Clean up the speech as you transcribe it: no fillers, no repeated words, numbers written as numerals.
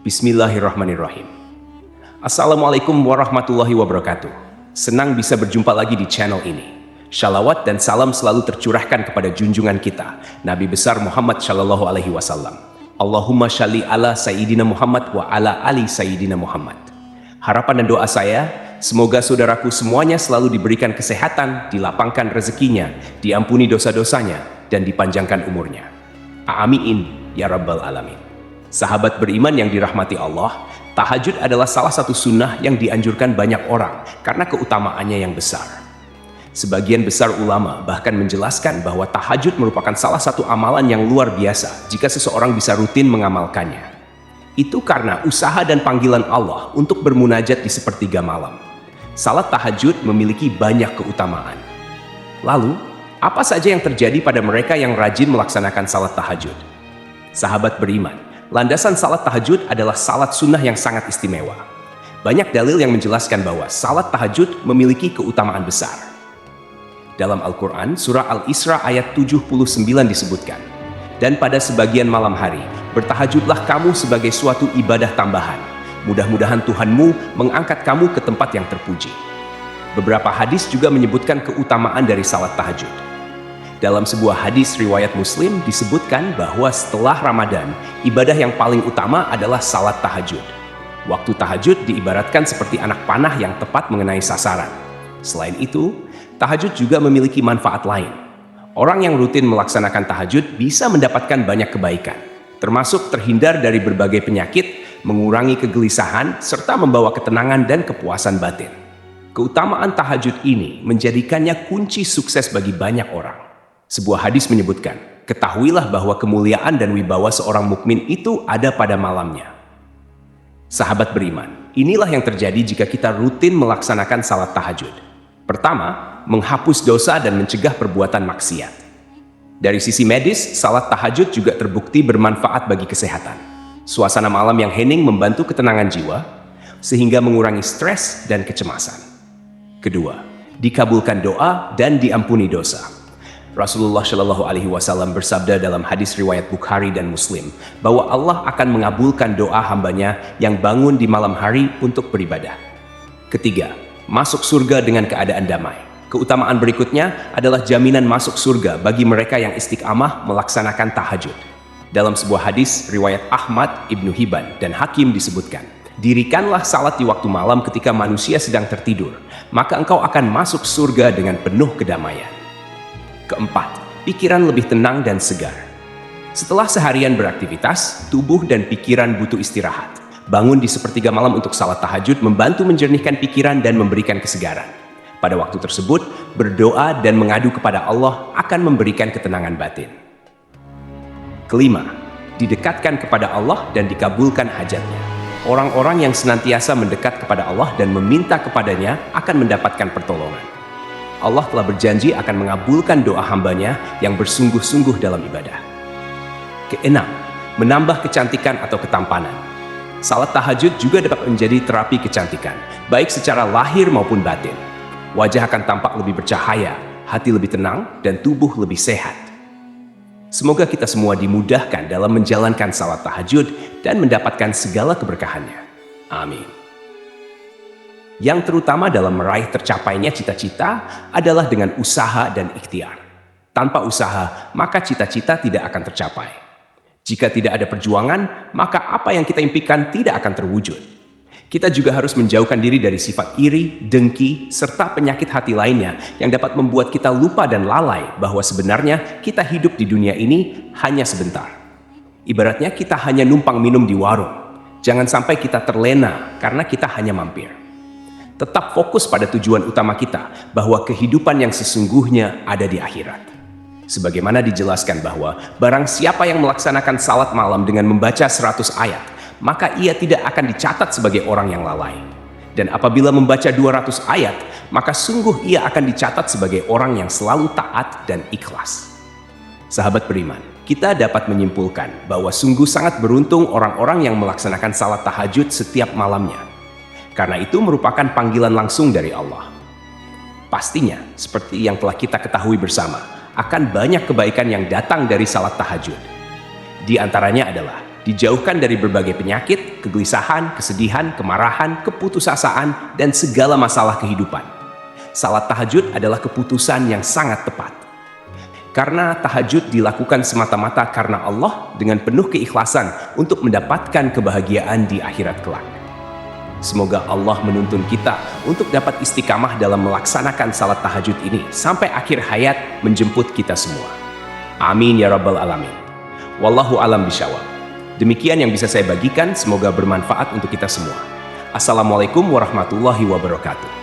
Bismillahirrahmanirrahim. Assalamualaikum warahmatullahi wabarakatuh. Senang bisa berjumpa lagi di channel ini. Shalawat dan salam selalu tercurahkan kepada junjungan kita, Nabi besar Muhammad Shallallahu Alaihi Wasallam. Allahumma shalli ala Sayyidina Muhammad wa ala ali Sayyidina Muhammad. Harapan dan doa saya, semoga saudaraku semuanya selalu diberikan kesehatan, dilapangkan rezekinya, diampuni dosa-dosanya, dan dipanjangkan umurnya. Amin ya rabbal alamin. Sahabat beriman yang dirahmati Allah, tahajud adalah salah satu sunnah yang dianjurkan banyak orang karena keutamaannya yang besar. Sebagian besar ulama bahkan menjelaskan bahwa tahajud merupakan salah satu amalan yang luar biasa jika seseorang bisa rutin mengamalkannya. Itu karena usaha dan panggilan Allah untuk bermunajat di sepertiga malam. Salat tahajud memiliki banyak keutamaan. Lalu, apa saja yang terjadi pada mereka yang rajin melaksanakan salat tahajud? Sahabat beriman, landasan salat tahajud adalah salat sunnah yang sangat istimewa. Banyak dalil yang menjelaskan bahwa salat tahajud memiliki keutamaan besar. Dalam Al-Quran, surah Al-Isra ayat 79 disebutkan, "Dan pada sebagian malam hari, bertahajudlah kamu sebagai suatu ibadah tambahan. Mudah-mudahan Tuhanmu mengangkat kamu ke tempat yang terpuji." Beberapa hadis juga menyebutkan keutamaan dari salat tahajud. Dalam sebuah hadis riwayat Muslim disebutkan bahwa setelah Ramadan, ibadah yang paling utama adalah salat tahajud. Waktu tahajud diibaratkan seperti anak panah yang tepat mengenai sasaran. Selain itu, tahajud juga memiliki manfaat lain. Orang yang rutin melaksanakan tahajud bisa mendapatkan banyak kebaikan, termasuk terhindar dari berbagai penyakit, mengurangi kegelisahan, serta membawa ketenangan dan kepuasan batin. Keutamaan tahajud ini menjadikannya kunci sukses bagi banyak orang. Sebuah hadis menyebutkan, "Ketahuilah bahwa kemuliaan dan wibawa seorang mukmin itu ada pada malamnya." Sahabat beriman, inilah yang terjadi jika kita rutin melaksanakan salat tahajud. Pertama, menghapus dosa dan mencegah perbuatan maksiat. Dari sisi medis, salat tahajud juga terbukti bermanfaat bagi kesehatan. Suasana malam yang hening membantu ketenangan jiwa, sehingga mengurangi stres dan kecemasan. Kedua, dikabulkan doa dan diampuni dosa. Rasulullah Shallallahu Alaihi Wasallam bersabda dalam hadis riwayat Bukhari dan Muslim bahwa Allah akan mengabulkan doa hambanya yang bangun di malam hari untuk beribadah. Ketiga, masuk surga dengan keadaan damai. Keutamaan berikutnya adalah jaminan masuk surga bagi mereka yang istiqamah melaksanakan tahajud. Dalam sebuah hadis riwayat Ahmad, Ibnu Hibban, dan Hakim disebutkan, "Dirikanlah salat di waktu malam ketika manusia sedang tertidur, maka engkau akan masuk surga dengan penuh kedamaian." Keempat, pikiran lebih tenang dan segar. Setelah seharian beraktivitas, tubuh dan pikiran butuh istirahat. Bangun di sepertiga malam untuk salat tahajud membantu menjernihkan pikiran dan memberikan kesegaran. Pada waktu tersebut, berdoa dan mengadu kepada Allah akan memberikan ketenangan batin. Kelima, didekatkan kepada Allah dan dikabulkan hajatnya. Orang-orang yang senantiasa mendekat kepada Allah dan meminta kepadanya akan mendapatkan pertolongan. Allah telah berjanji akan mengabulkan doa hambanya yang bersungguh-sungguh dalam ibadah. Keenam, menambah kecantikan atau ketampanan. Salat tahajud juga dapat menjadi terapi kecantikan, baik secara lahir maupun batin. Wajah akan tampak lebih bercahaya, hati lebih tenang, dan tubuh lebih sehat. Semoga kita semua dimudahkan dalam menjalankan salat tahajud dan mendapatkan segala keberkahannya. Amin. Yang terutama dalam meraih tercapainya cita-cita adalah dengan usaha dan ikhtiar. Tanpa usaha, maka cita-cita tidak akan tercapai. Jika tidak ada perjuangan, maka apa yang kita impikan tidak akan terwujud. Kita juga harus menjauhkan diri dari sifat iri, dengki, serta penyakit hati lainnya yang dapat membuat kita lupa dan lalai bahwa sebenarnya kita hidup di dunia ini hanya sebentar. Ibaratnya kita hanya numpang minum di warung. Jangan sampai kita terlena karena kita hanya mampir. Tetap fokus pada tujuan utama kita, bahwa kehidupan yang sesungguhnya ada di akhirat. Sebagaimana dijelaskan bahwa barang siapa yang melaksanakan salat malam dengan membaca 100 ayat, maka ia tidak akan dicatat sebagai orang yang lalai. Dan apabila membaca 200 ayat, maka sungguh ia akan dicatat sebagai orang yang selalu taat dan ikhlas. Sahabat beriman, kita dapat menyimpulkan bahwa sungguh sangat beruntung orang-orang yang melaksanakan salat tahajud setiap malamnya. Karena itu merupakan panggilan langsung dari Allah. Pastinya, seperti yang telah kita ketahui bersama, akan banyak kebaikan yang datang dari salat tahajud. Di antaranya adalah dijauhkan dari berbagai penyakit, kegelisahan, kesedihan, kemarahan, keputusasaan, dan segala masalah kehidupan. Salat tahajud adalah keputusan yang sangat tepat. Karena tahajud dilakukan semata-mata karena Allah dengan penuh keikhlasan untuk mendapatkan kebahagiaan di akhirat kelak. Semoga Allah menuntun kita untuk dapat istiqamah dalam melaksanakan salat tahajud ini sampai akhir hayat menjemput kita semua. Amin ya rabbal alamin. Wallahu alam bisyawab. Demikian yang bisa saya bagikan, semoga bermanfaat untuk kita semua. Assalamualaikum warahmatullahi wabarakatuh.